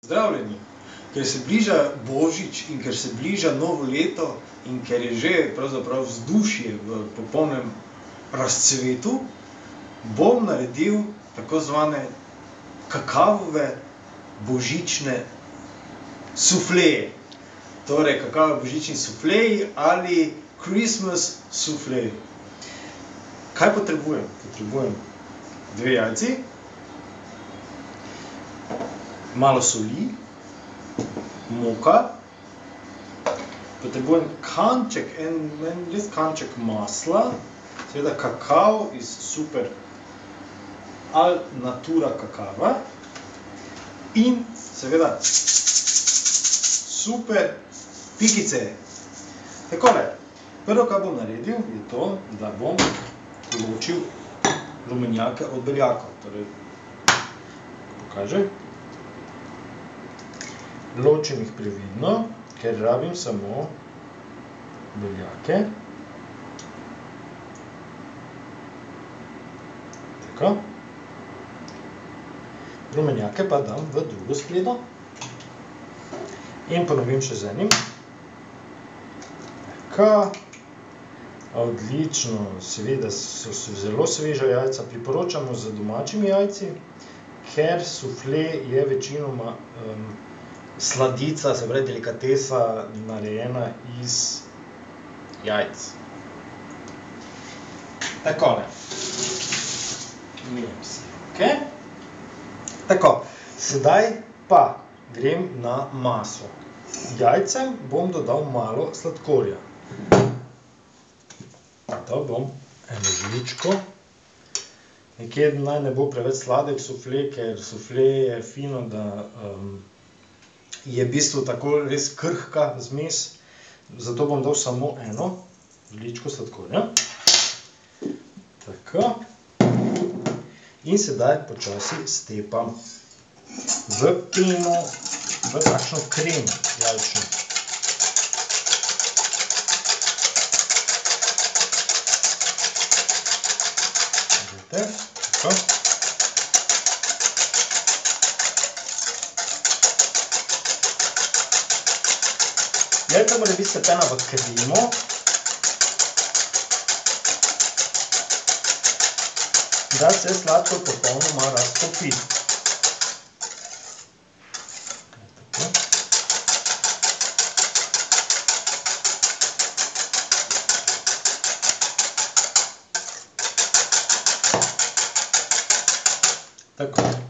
Pozdravljeni! Ker se bliža Božič in ker se bliža novo leto in ker je že pravzaprav vzdušje v popolnem razcvetu, bom naredil tako zvane kakavove božične sufleje. Torej kakavove božični sufleji ali Christmas soufflé. Kaj potrebujem? Potrebujem 2 jajci, malo soli, moka, potrebujem kanček, en res kanček masla, seveda kakav iz super al natura kakava in seveda super pikice. Takole, prvo, kar bom naredil, je to, da bom ločil rumenjake od beljakov. Torej, pokažem. Ločim jih previdno, ker rabim samo beljake. Tako. Rumenjake pa dam v drugo skledo. In ponovim še z enim. Tako. Odlično, seveda so zelo sveža jajca. Priporočamo z domačimi jajci, ker suflé je večinoma sladica, se pravi delikatesa, narejena iz jajc. Takole. Umijem si roke. Tako, sedaj pa grem na maso. Jajcem bom dodal malo sladkorja. To bom eno žličko. Nekje naj ne bo preveč sladek suflé, ker suflé je fino, da je v bistvu tako res krhka zmes. Zato bom dal samo eno žličko sladkorja. Tako. In sedaj počasi stepam v peno, v takšno kremo jajčno. Tako. Jajca mora biti stepena v kremo. Da se sladkor popolnoma raztopi. Tako.